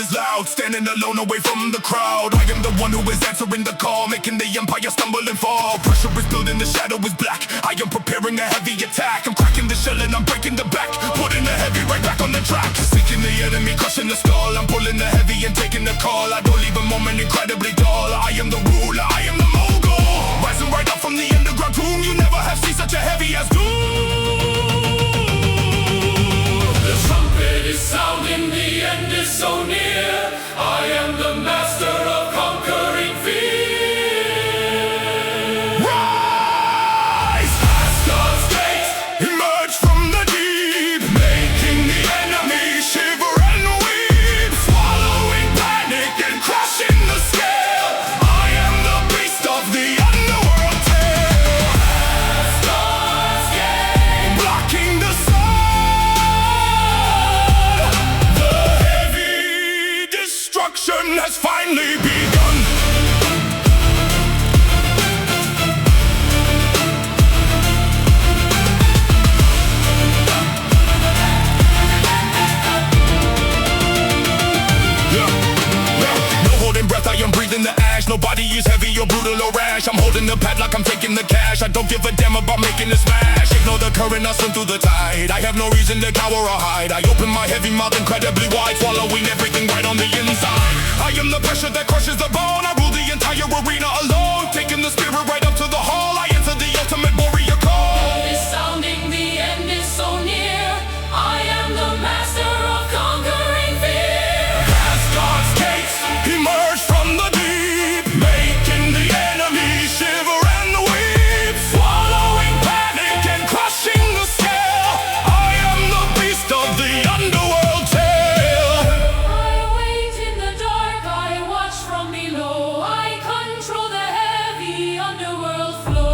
is loud, standing alone away from the crowd. I am the one who is answering the call, making the empire stumble and fall. Pressure is building, the shadow is black. I am preparing a heavy attack. I'm cracking the shell and I'm breaking the back, putting the heavy right back on the track. Seeking the enemy, crushing the skull. I'm pulling the heavy and taking the call. I don't leave a moment incredibly dull. I am the ruler, I am the mogul, rising right up from the underground tomb. You never have seen such a heavy as doom. The trumpet is sounding, the end is so near. I am the master of conquering fear. Rise! Asgard's Gate, Emerge from the deep, making the enemy shiver and weep, swallowing panic and crushing the scale. I am the beast of the underworld tale. Asgard's Gate, Blocking the sun. The heavy destruction has finally begun. No holding breath, I am breathing the ash. Nobody is heavy or brutal or rash. I'm holding the padlock, I'm taking the cash. I don't give a damn about making a smash. Ignore the current, I swim through the tide. I have no reason to cower or hide. I open my heavy mouth incredibly wide, swallowing everything right on the inside. I am the pressure that crushes the bone. I rule the entire arena alone, taking the spirit right up to the hall. I answer the ultimate warrior call. is sounding, the end is so near. I am the master of conquering fear. Asgard's gates emerge from the deep, making the enemy shiver and weep, swallowing panic and crushing the scale. I am the beast of the underworld tale. I wait in the dark, I watch from below. I control the heavy underworld flow.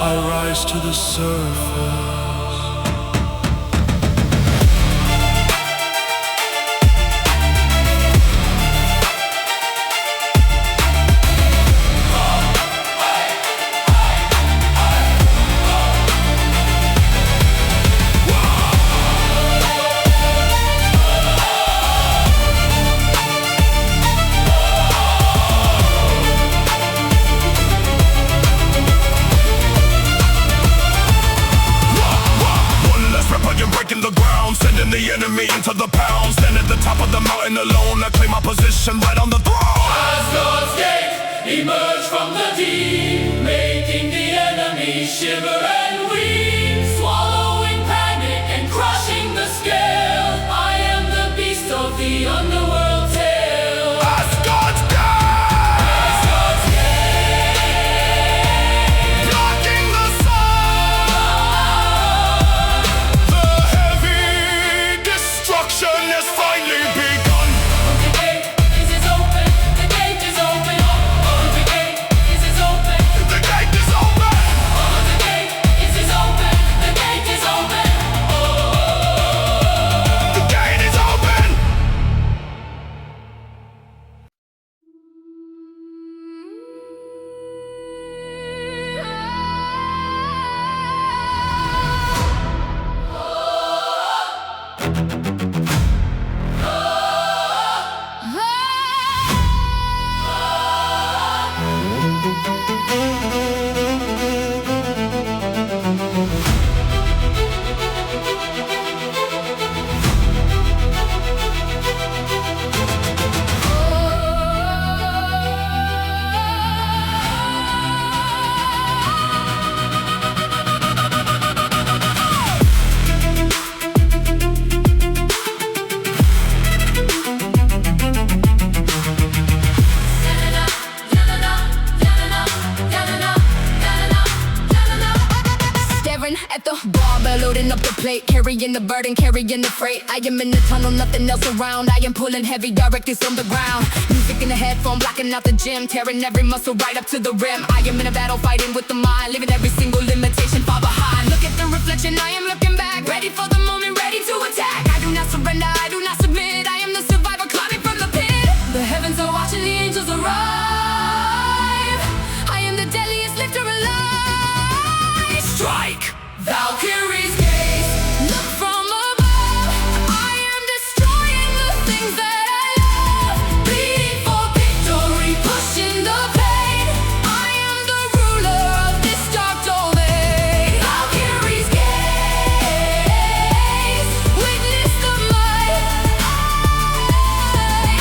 I rise to the surface. The enemy into the pound, stand at the top of the mountain alone. I claim my position right on the throne. Asgard's Gate, emerge from the deep, making the enemy shiver and weep, swallowing panic and crushing the scale. I am the beast of the underworld tale. Asgard's Gate, Asgard's Gate, blocking the sun. The heavy destruction has finally begun. the gate is open, the gate is open. The gate is open, The gate is open. the gate is open, the gate is open. The gate is open. Staring at the bar, loading up the plate, carrying the burden, carrying the freight. I am in the tunnel, nothing else around. I am pulling heavy, directly from the ground. Music in the headphone, blocking out the gym, tearing every muscle right up to the rim. I am in a battle, fighting with the mind, leaving every single limitation far behind. Look at the reflection, I am looking back, ready for the moment, ready to attack. I do not surrender, I do not submit. I am the survivor, climbing from the pit. The heavens are watching, the angels arrive. I am the deadliest lifter alive. Strike! Valkyrie's gaze, look from above. I am destroying the things that I love, bleeding for victory, pushing the pain. I am the ruler of this dark domain. Valkyrie's gaze, witness the might.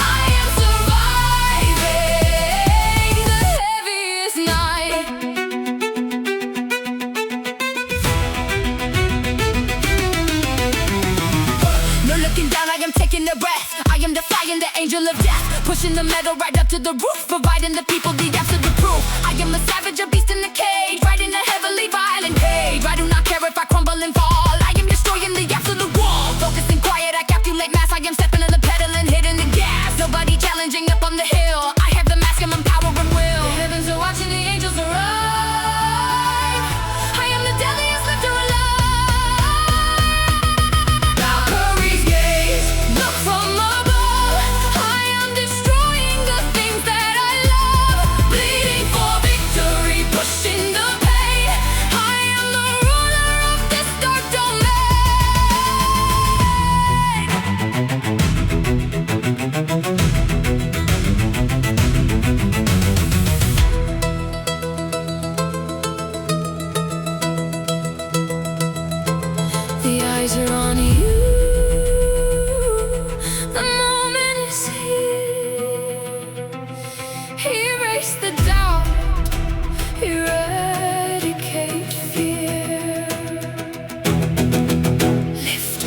I am surviving the heaviest night. No looking down, I am taking a breath. I am defying the angel of death, pushing the metal right up to the roof, providing the people the absolute proof. I am a savage, a beast in the cage, riding a heavily violent cage. I do not care if I crumble and fall. I am destroying the absolute wall. Focusing quiet, I calculate mass. I am stepping on the pedal and hitting the gas. Nobody challenging up on the hill. I have the maximum power and will. The heavens are watching, the angels arrive. I am the deadliest lifter alive. Valkyrie's gaze, look from above. I am destroying the things that I love, bleeding for victory, pushing the pain. I am the ruler of this dark domain. The eyes are on you. The moment is here. Erase the doubt. Eradicate fear. Lift.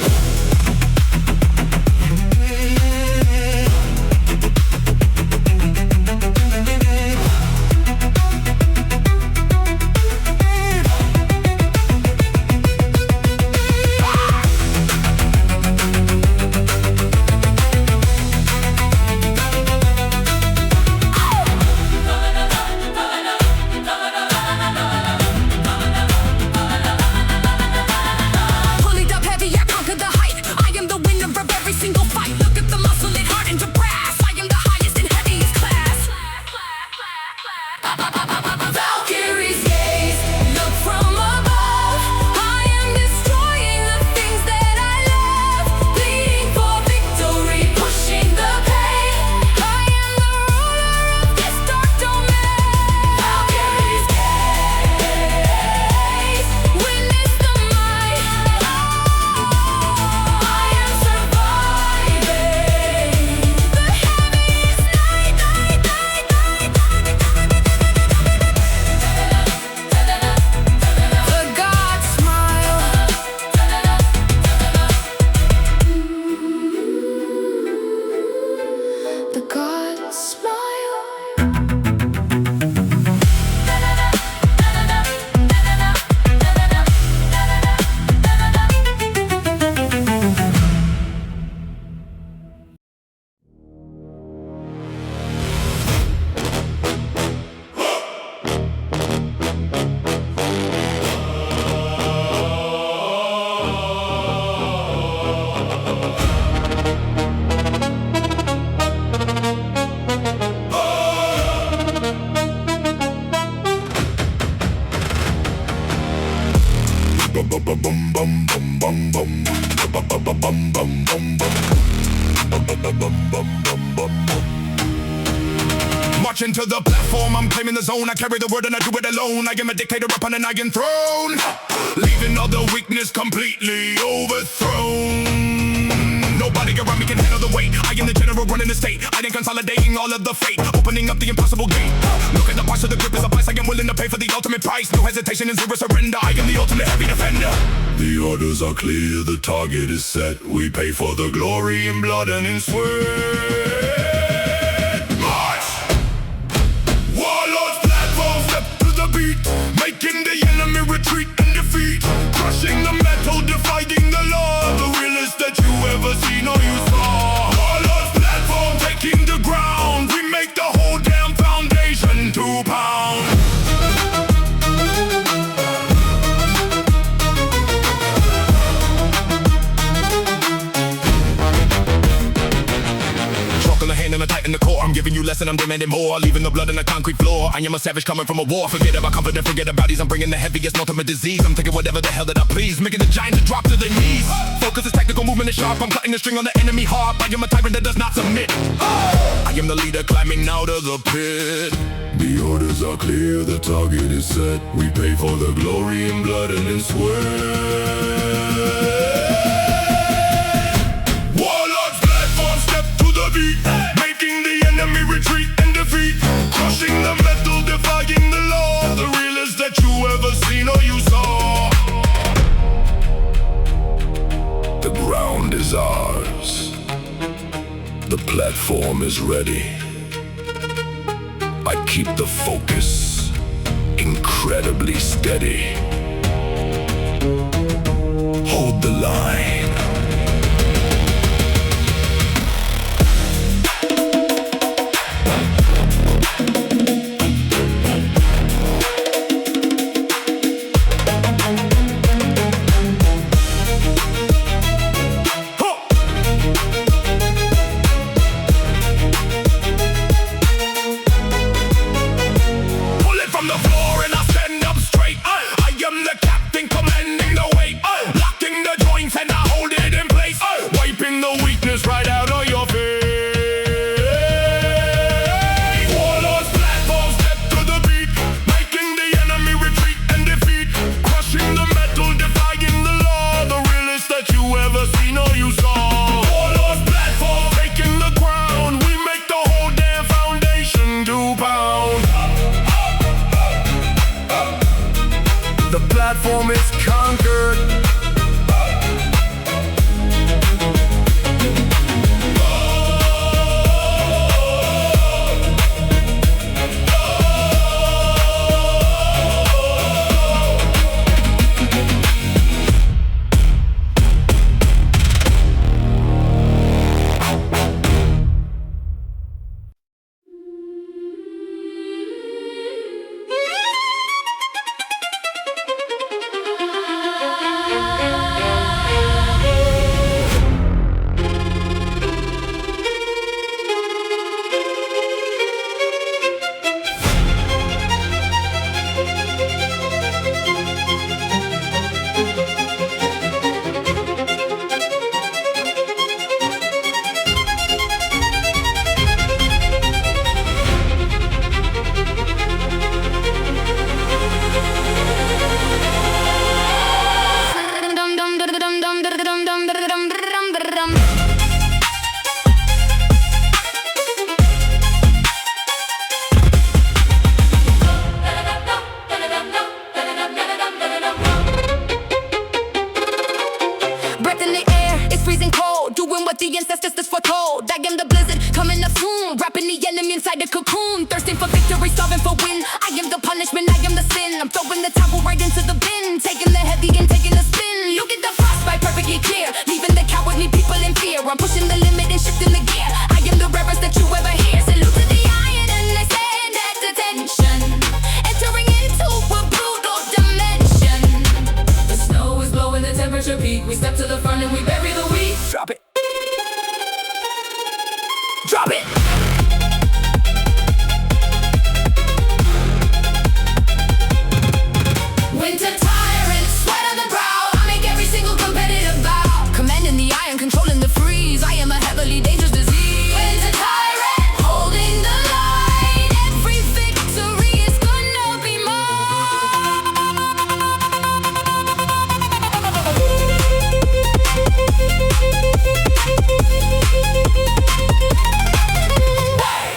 Pulling up heavy, I conquer the height. I am the winner of every single fight. Look at the muscle, it hardened to brass. I am the highest and heaviest class. Valkyrie's gaze, look from above. I am destroying the things that I love, bleeding for victory, pushing the pain. I am the ruler of this dark domain. Valkyrie's gaze, witness the might. I am surviving the heaviest night. The gods smile. The gods smile. Marching to the platform, I'm claiming the zone. I carry the word and I do it alone. I am a dictator upon an iron throne, leaving all the weakness completely overthrown. Nobody around me can handle the weight. I am the general running the state. I am consolidating all of the fate, opening up the impossible gate. Look at the parts of the grip is a price I am willing to pay for the ultimate price. No hesitation and zero surrender. I am the ultimate heavy defender. The orders are clear, the target is set. We pay for the glory in blood and in sweat. March! Warlord's platform, step to the beat, making the enemy retreat and defeat. Crushing the metal, defying the law. The realest that you ever seen or you saw. Warlord's platform, taking the ground. We make the whole damn foundation 2 pound. gonna tighten the core. I'm giving you less and I'm demanding more, leaving the blood on the concrete floor. I am a savage coming from a war. Forget about confidence, forget about these. I'm bringing the heaviest, ultimate disease. I'm taking whatever the hell that I please, making the giants drop to their knees. Focus is tactical, movement is sharp. I'm cutting the string on the enemy harp. I am a tyrant that does not submit. I am the leader climbing out of the pit. The orders are clear, the target is set. We pay for the glory in blood and in sweat. Warlord's platform, step to the beat, making the enemy retreat and defeat, crushing the metal, defying the law, the realest that you ever seen or you saw. The ground is ours. The platform is ready. I keep the focus incredibly steady. Hold the line. Right out of your face. Warlord's platform, step to the beat, making the enemy retreat and defeat, crushing the metal, defying the law, the realest that you ever seen or you saw. Warlord's platform, taking the crown, we make the whole damn foundation to pound. The platform is conquered. The ancestors just foretold. I am the blizzard coming up soon, wrapping the enemy inside the cocoon, thirsting for victory, starving for win. I am the punishment, I am the sin. I'm throwing the towel right into the bin, taking the heavy and taking the spin. Look at the frostbite perfectly clear, leaving the cowardly people in fear. I'm pushing the limit and shifting the gear. I am the rarest that you ever hear. Salute to the iron and I stand at attention, entering into a brutal dimension. The snow is blowing, the temperature peak. We step to the front and we bury the wheat. Drop it. Drop it! Winter tyrant, sweat on the brow. I make every single competitive bow. Commanding the iron, controlling the freeze. I am a heavily dangerous disease. Winter tyrant, holding the line. Every victory is gonna be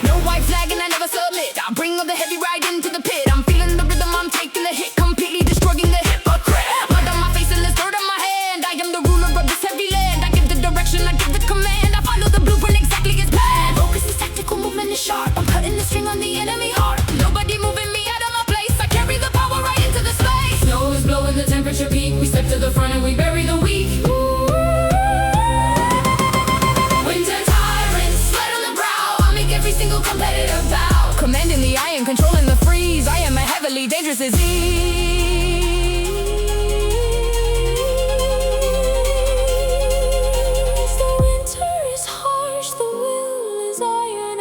No white flag and I never submit. I bring all the heavy right into the pit. I'm feeling the rhythm, I'm taking the hit, completely destroying the hypocrite. Blood on my face and there's dirt on my hand. I am the ruler of this heavy land. I give the direction, I give the command. I follow the blueprint exactly as planned. Focus is tactical, movement is sharp. I'm cutting the string on the enemy heart. Nobody moving me out of my place. I carry the power right into the space. Snow is blowing, the temperature peak. We step to the front and we bury the weak. Winter tyrant, sweat on the brow. I make every single competitive bow. Commanding the iron, controlling the freeze. I am a heavily dangerous disease. The winter is harsh, the will is iron.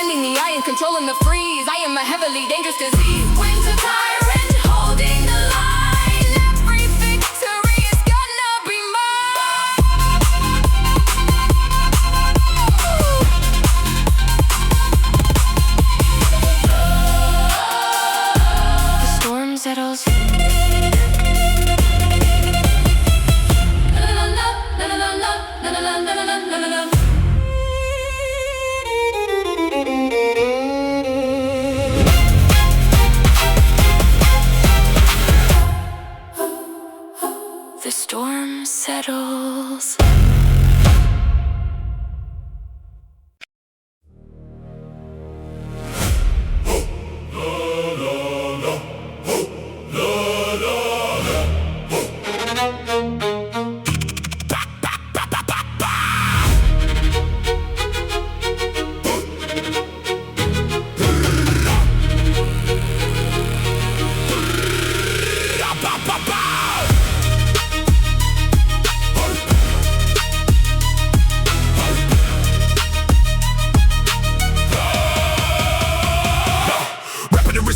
bending the iron, controlling the freeze. I am a heavily dangerous disease. Winter tyrant, holding the line. Every victory is gonna be mine. The storm settles. The storm settles.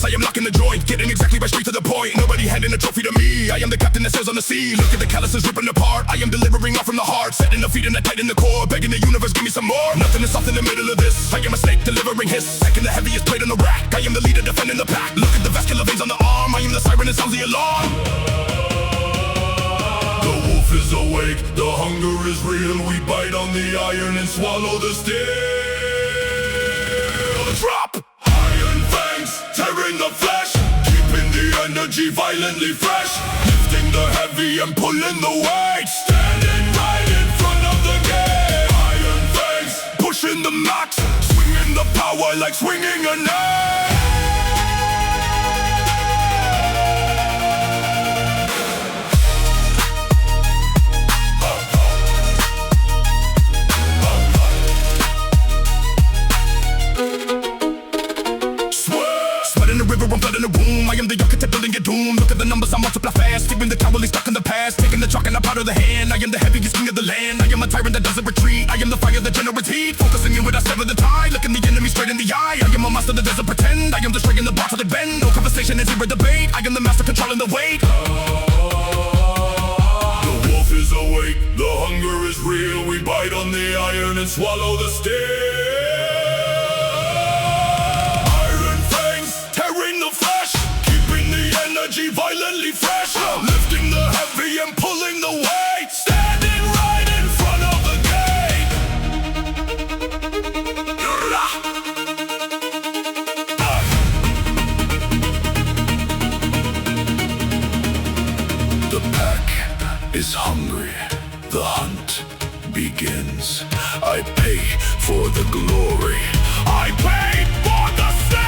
I am locking the joint, getting exactly right straight to the point. Nobody handing a trophy to me. I am the captain that sails on the sea. Look at the calluses ripping apart. I am delivering off from the heart, setting the feet and the tight in the core, begging the universe give me some more. Nothing is soft in the middle of this. I am a snake delivering hiss, second the heaviest plate on the rack. I am the leader defending the pack. Look at the vascular veins on the arm. I am the siren that sounds the alarm. The wolf is awake, the hunger is real. We bite on the iron and swallow the steel. Drop! Iron fangs, tearing the flesh, keeping the energy violently fresh, lifting the heavy and pulling the weight, standing right in front of the gate. Iron fangs, pushing the max, swinging the power like swinging an axe. I'm blood in the womb. I am the architect building your doom. Look at the numbers, I multiply fast. Steering the cowardly stuck in the past. Taking the chalk and I'm out of the hand. I am the heaviest king of the land. I am a tyrant that doesn't retreat. I am the fire that generates heat. Focusing in with I sever the tide. Looking the enemy straight in the eye. I am a monster that doesn't pretend. I am destroying the bar till they bend. No conversation and zero debate. I am the master controlling the weight. The wolf is awake. The hunger is real. We bite on the iron and swallow the steel. Violently fresh, lifting the heavy and pulling the weight, standing right in front of the gate. The pack is hungry, the hunt begins. I pay for the glory, I pay for the sin.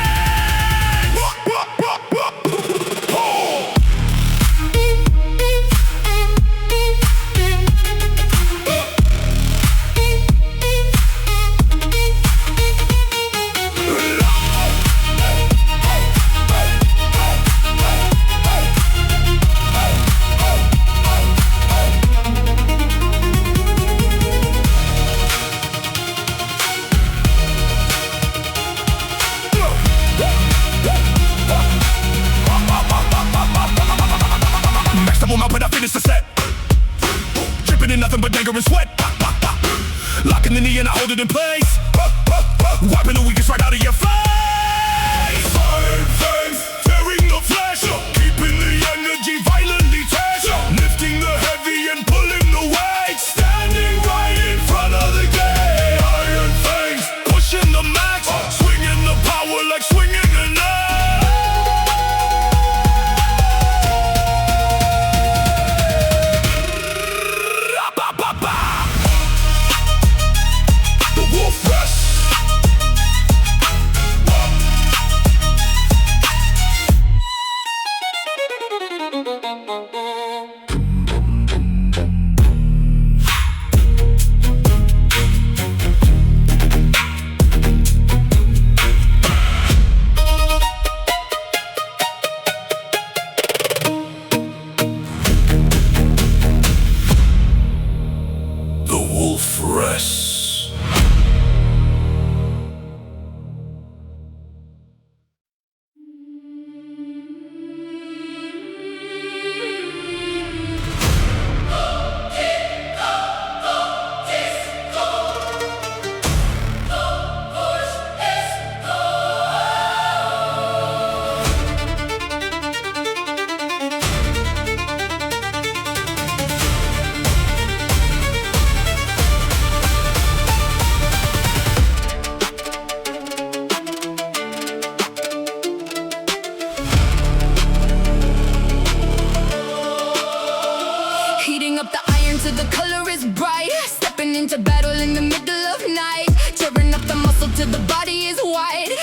And sweat, locking the knee and I hold it in place, wiping the weakest right out of your face. Iron fangs, tearing the flesh, keeping the energy violently test, lifting the heavy and pulling the weight, standing right in front of the gate. Iron fangs, pushing the max, swinging the power like swinging an axe.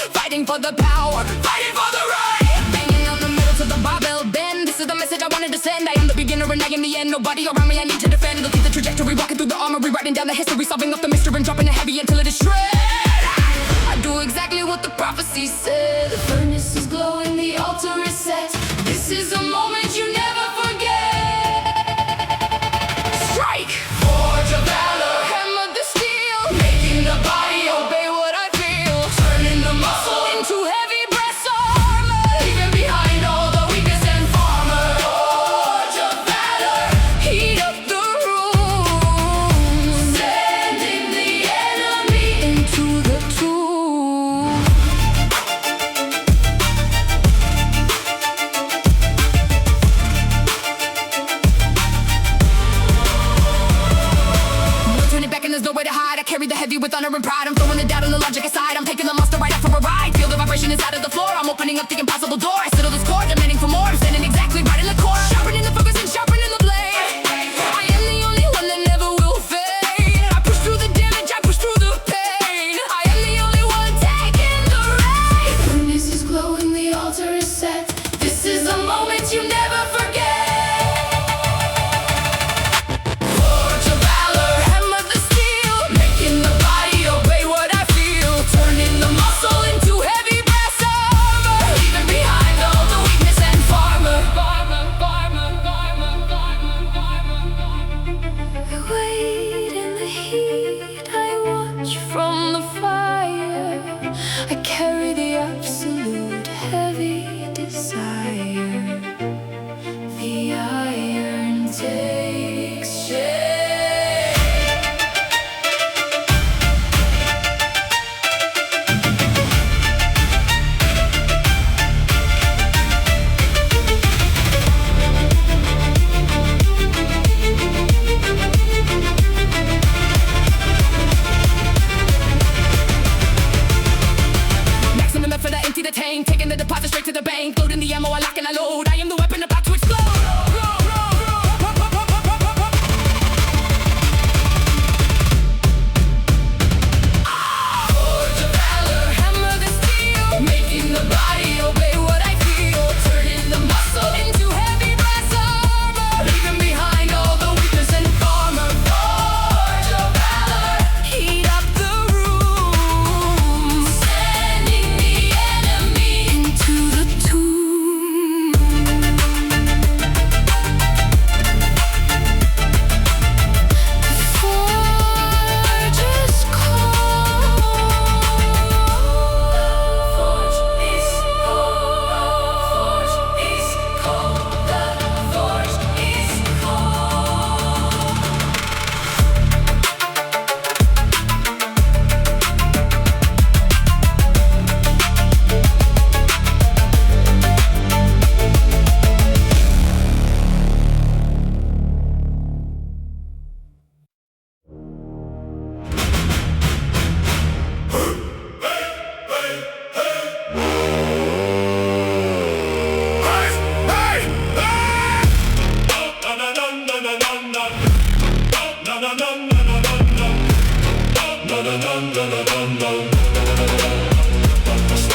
fighting for the power, fighting for the right. Banging on the middle to the barbell bend. This is the message I wanted to send. I am the beginner and I am the end. Nobody around me I need to defend. Look at the trajectory, walking through the armory, writing down the history, solving up the mystery and dropping it heavy until it is shred. I do exactly what the prophecy said. The furnace is glowing, the altar is set. This is a moment you never forget. Strike! Forge of valor, Hammer the steel, making the body obey what I feel. turning the muscle Into heavy brass armor, leaving behind all the weakness and farmer. Forge of valor, heat up the room, sending the enemy. into the tomb. No turning back and there's nowhere to hide. I carry the heavy with honor and pride. I'm throwing the doubt and the logic aside. I'm taking the monster right out for a ride. Feel the vibration inside of the floor. I'm opening up the impossible door. I settle this chord, demanding for more. I'm standing exactly right in the core, sharpening the focus and sharpening the blade. I am the only one that never will fade. I push through the damage, I push through the pain. I am the only one taking the reign. The furnace is glowing, the altar is set. This is a moment you never forget. Forge of valor, Hammer the steel, making the body obey what I feel. Turning the muscle into heavy brass armor, leaving behind all the weakness and farmer. I wait in the heat, I watch from the fire. I carry the absolute heavy desire. The iron takes shape. Maximum effort, I empty the tank, taking the deposit straight to the bank, loading the ammo, I lock and I load. I am the weapon about to explode. Forge of valor, Hammer the steel, making the body obey what I feel. Turning the muscle into heavy brass armor, leaving behind all the weakness and farmer. Forge of valor, heat up the room, sending the enemy. into the tomb. The forge is cold. Forge is cold. Forge is cold. The forge is cold.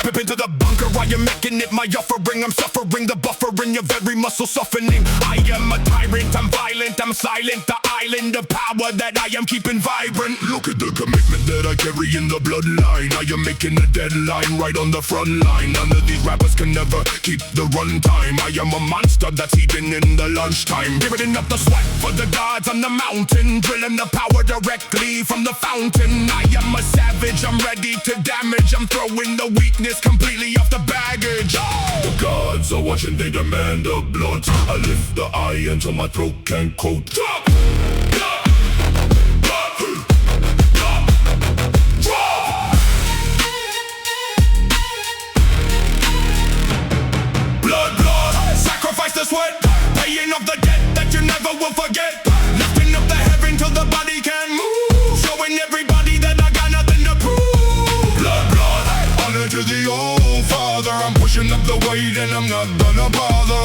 Step into the bunker, I am making it my offering. I'm suffering the buffering of every muscle softening. I am a tyrant, I'm violent, I'm silent. The island of power that I am keeping vibrant. Look at the commitment that I carry in the bloodline. I am making a deadline right on the front line. None of these rappers can never keep the runtime. I am a monster that's eating in the lunchtime. Giving up the sweat for the gods on the mountain, drilling the power directly from the fountain. I am a savage, I'm ready to damage. I'm throwing the weakness completely off the baggage. The gods are watching, they demand a BLÓT. I lift the eye until my throat can't cope. Blood, sacrifice the sweat, paying off the debt that you never will forget. Lifting up the heaven till the body can move, showing everybody that I got nothing to prove. Blood, honor to the old father. I'm pushing up the weight and I'm not gonna bother.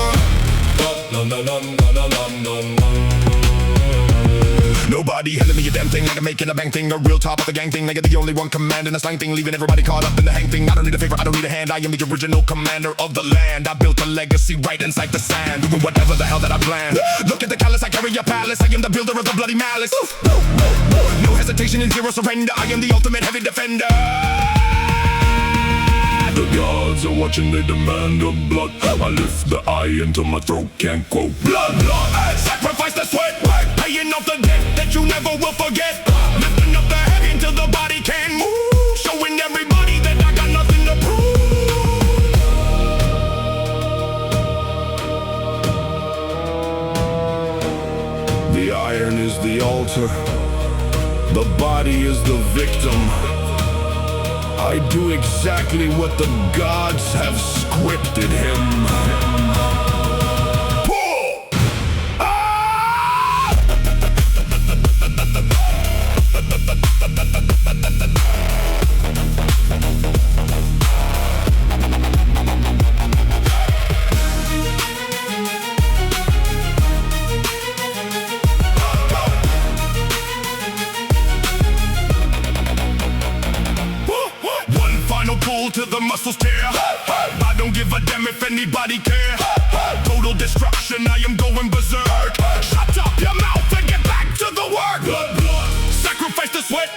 No nobody handling me a damn thing. Like I'm making a bang thing, a real top of the gang thing. Like I'm the only one commanding a slang thing, leaving everybody caught up in the hang thing. I don't need a favor, I don't need a hand. I am the original commander of the land. I built a legacy right inside the sand, doing whatever the hell that I planned. Look at the callus, I carry a palace. I am the builder of the bloody malice. No hesitation and zero surrender. I am the ultimate heavy defender. The gods are watching, they demand of blood. I lift the eye until my throat can't quote. Blood, blood, sacrifice the sweat, paying off the debt that you never will forget. Lifting up the heavy until the body can move, showing everybody that I got nothing to prove. The iron is the altar, the body is the victim. I do exactly what the gods have scripted him. Till the muscles tear. I don't give a damn if anybody care. Total destruction, I am going berserk. Shut up your mouth and get back to the work. Blood, blood, sacrifice the sweat,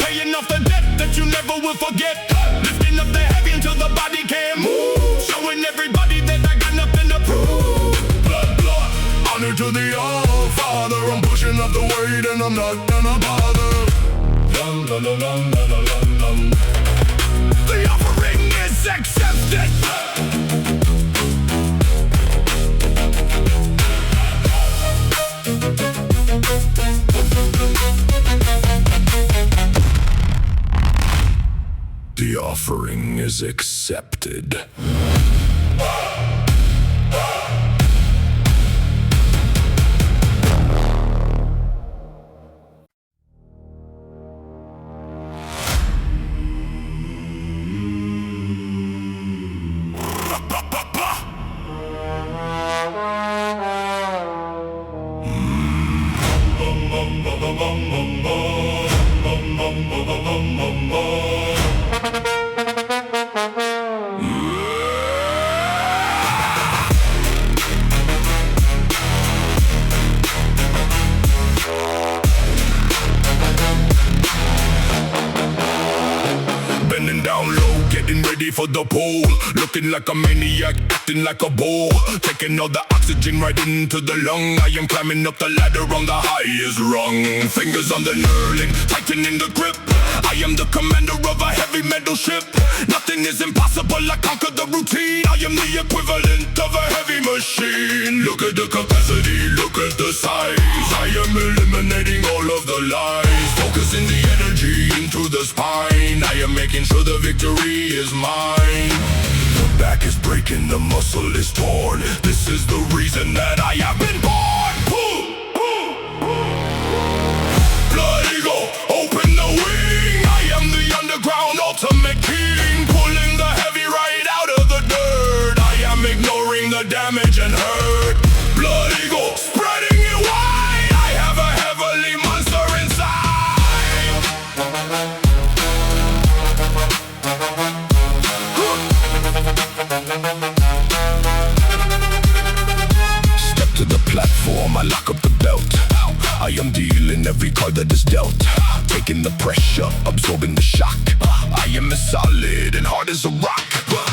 paying off the debt that you never will forget. Lifting up the heavy until the body can move, showing everybody that I got nothing to prove. Blood, blood, honor to the All-Father. I'm pushing up the weight and I'm not gonna bother. Dum, dum, dum, dum, dum, dum, dum. The offering is accepted. The offering is accepted. Bending down low, getting ready for the pole. Looking like a maniac, acting like a bull. Taking all the oxygen right into the lung. I am climbing up the ladder on the highest rung. Fingers on the knurling, tightening the grip. I am the commander of a heavy metal ship. Nothing is impossible, I conquer the routine. I am the equivalent of a heavy machine. Look at the capacity, look at the size. I am eliminating all of the lies. Focusing the energy into the spine. I am making sure the victory is mine. The back is breaking, the muscle is torn. This is the reason that I have been born. Blood eagle, open the wing. I am the underground ultimate king. Pulling the heavy right out of the dirt. I am ignoring the damage and hurt. Blood eagle, spreading it wide. I have a heavily monster inside. Step to the platform, I lock up the belt. I am dealing every card that is dealt. Taking the pressure, absorbing the shock. I am as solid and hard as a rock.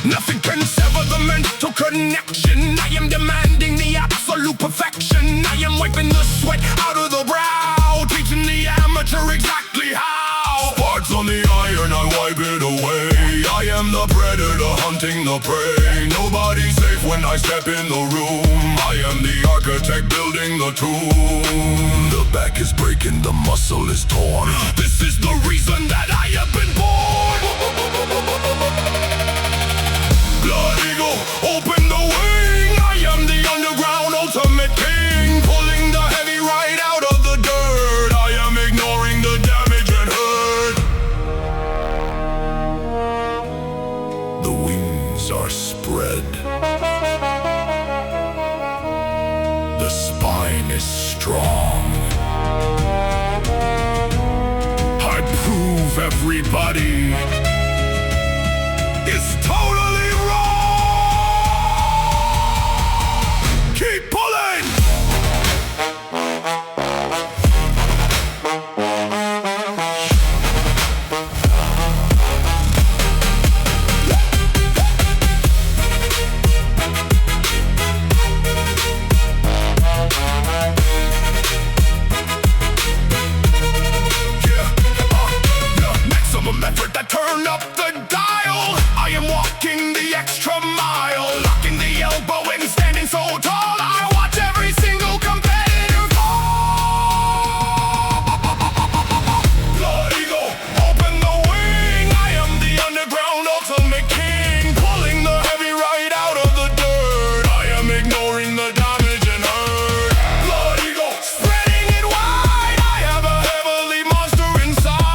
Nothing can sever the mental connection. I am demanding the absolute perfection. I am wiping the sweat out of the brow, teaching the amateur exactly how. Sparks on the iron, I wipe it away. I am the predator hunting the prey. Nobody's safe when I step in the room. I am the architect building the tomb. The back is breaking, the muscle is torn. This is the reason that I have been born. Blood eagle, open the wing. I am the underground ultimate king. Pulling the heavy right out of the dirt. I am ignoring the damage and hurt. The wings are spread. The spine is strong. Everybody is totally wrong. Keep pulling. Turn up the dial. I am walking the extra mile, locking the elbow and standing so tall. I watch every single competitor fall. Blood Eagle, open the wing. I am the underground ultimate king, pulling the heavy right out of the dirt. I am ignoring the damage and hurt. Blood Eagle, spreading it wide. I have a heavily monster inside.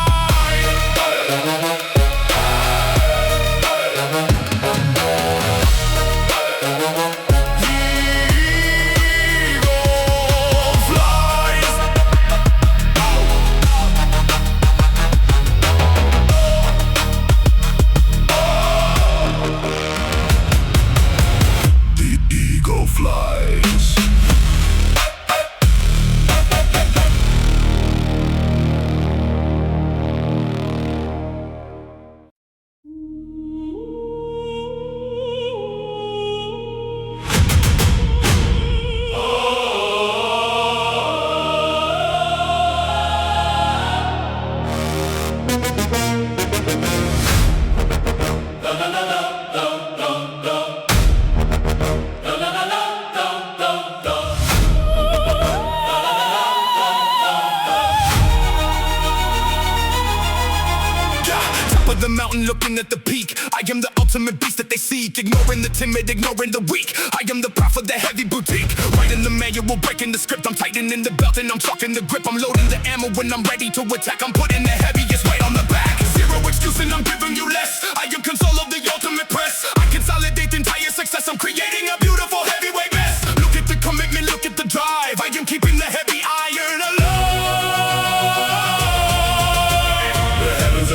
The mountain looking at the peak. I am the ultimate beast that they seek, ignoring the timid, ignoring the weak. I am the proud for the heavy boutique, writing the manual, breaking the script. I'm tightening the belt and I'm chalking the grip. I'm loading the ammo when I'm ready to attack. I'm putting the heaviest weight on the back. Zero excuse and I'm giving you less. I am console of the ultimate press. I consolidate the entire success. I'm creating a beautiful heavyweight mess. Look at the commitment, look at the drive. I am keeping the heavy iron alive.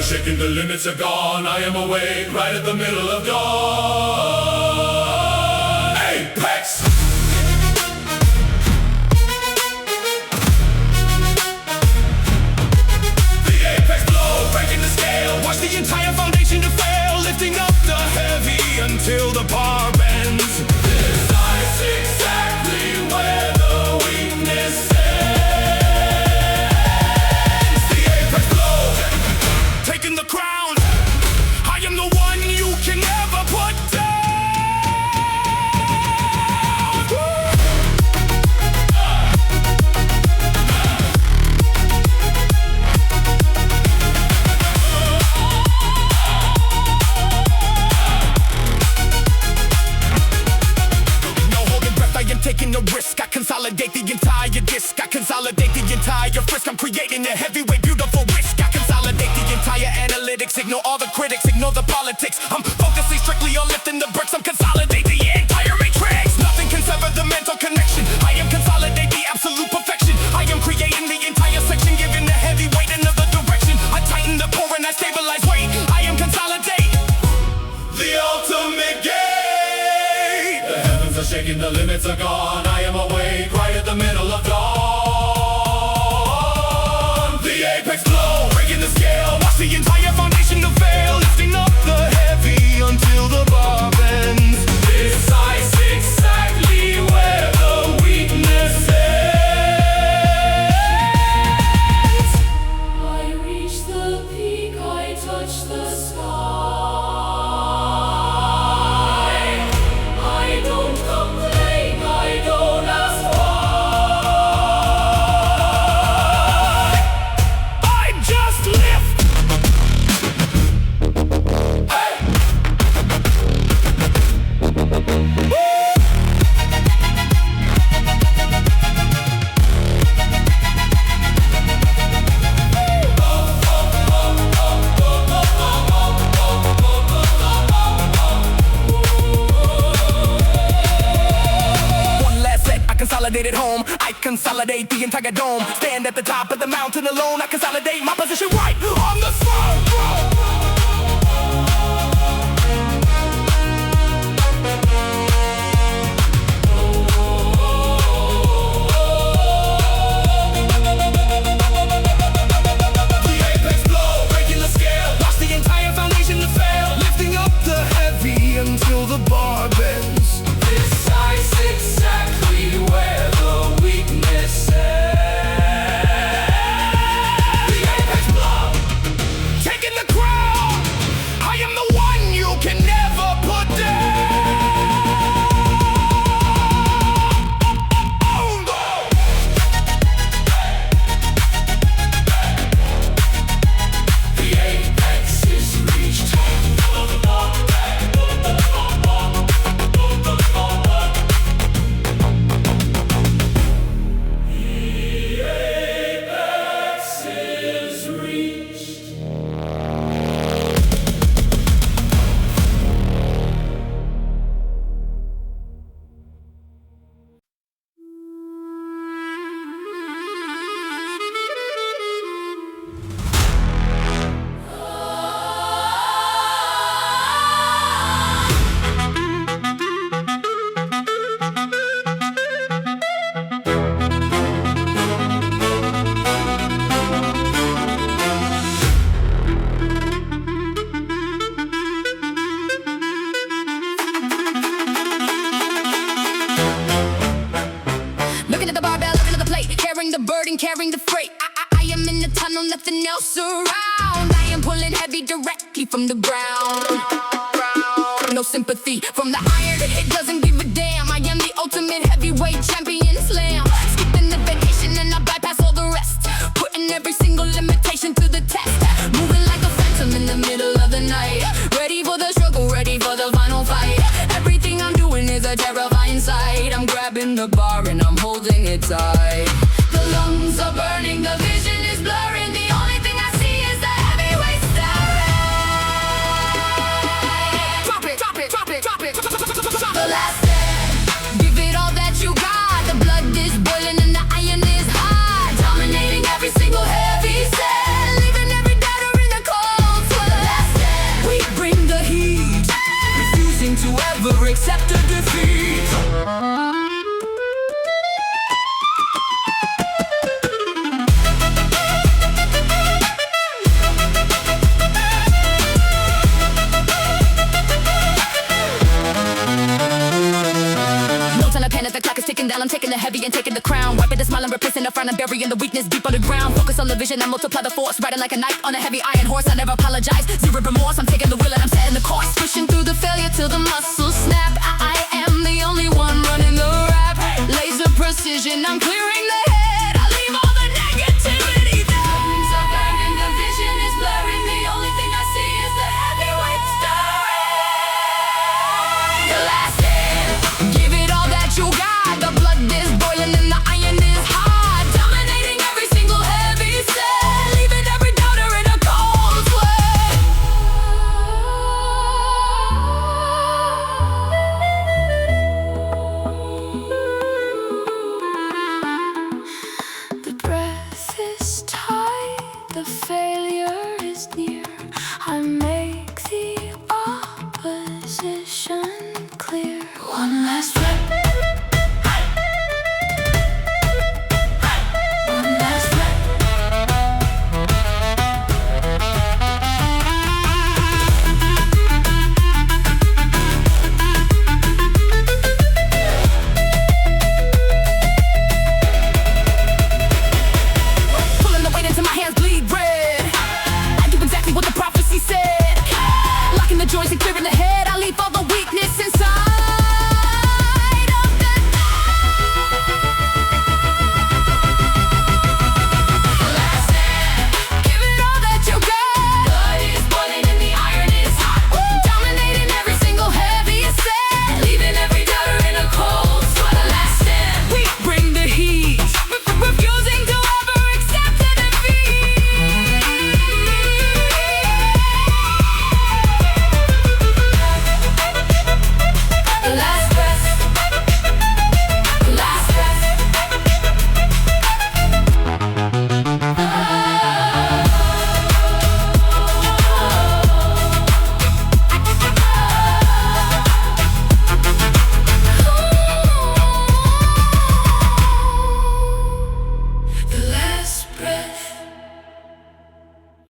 Shaking, the limits are gone. I am awake right at the middle of dawn. Apex. The apex blow, breaking the scale. Watch the entire foundation to fail, lifting up the heavy until the bar bends. This is exactly where the weakness ends. The apex blow, taking the crown. I am the one you can never put down. No holding breath, I am taking a risk. I consolidate the entire disc. I consolidate the entire frisk. I'm creating a heavyweight, beautiful risk. I consolidate the entire analytics. Ignore all the critics, ignore the politics. I'm focusing strictly on lifting the bricks. I'm consolidating the entire matrix. Nothing can sever the mental connection. I am consolidate the absolute perfection. I am creating the entire section, giving the heavy weight another direction. I tighten the core and I stabilize weight. I am consolidate the ultimate gate. The heavens are shaking, the limits are gone. I am awake right at the middle of dawn. The apex blow, breaking the scale. Watch the entire foundation to fail, lifting up the heavy until the bar bends. Precise, exactly where the weakness ends. I reach the peak, I touch the sky. I don't complain, I don't ask why. I just lift. Hey. One last set, I consolidated home. I consolidate the entire dome. Stand at the top of the mountain alone. I consolidate my position right on the throne. Until the bar bends. Precise exactly where the weakness ends. The apex blow. Taking the crown. I am the one you can never put down. The apex is reached. The burden, carrying the freight. I am in the tunnel, nothing else around. I am pulling heavy directly from the ground. No sympathy from the iron, it doesn't give a damn. I am the ultimate heavyweight champion slam. Skipping the vacation and I bypass all the rest. Putting every single limitation to the test. Moving like a phantom in the middle of the night. Ready for the struggle, ready for the final fight. Everything I'm doing is a terrifying sight. I'm grabbing the bar and I'm holding it tight. The lungs are burning, the vision is blurring. The only thing I see is the heavyweight staring. Drop it, drop it, drop it, drop it. The last stand. Give it all that you got. The blood is boiling and the iron is hot. Dominating every single heavy set. Leaving every doubter in the cold sweat. The last stand. We bring the heat, refusing to ever accept a defeat. The clock is ticking down, I'm taking the heavy and taking the crown. Wiping the smile and replacing the frown and burying the weakness deep underground. Focus on the vision and multiply the force. Riding like a knight on a heavy iron horse. I never apologize, zero remorse. I'm taking the wheel and I'm setting the course. Pushing through the failure till the muscles snap. I am the only one running the rap. Laser precision, I'm clearing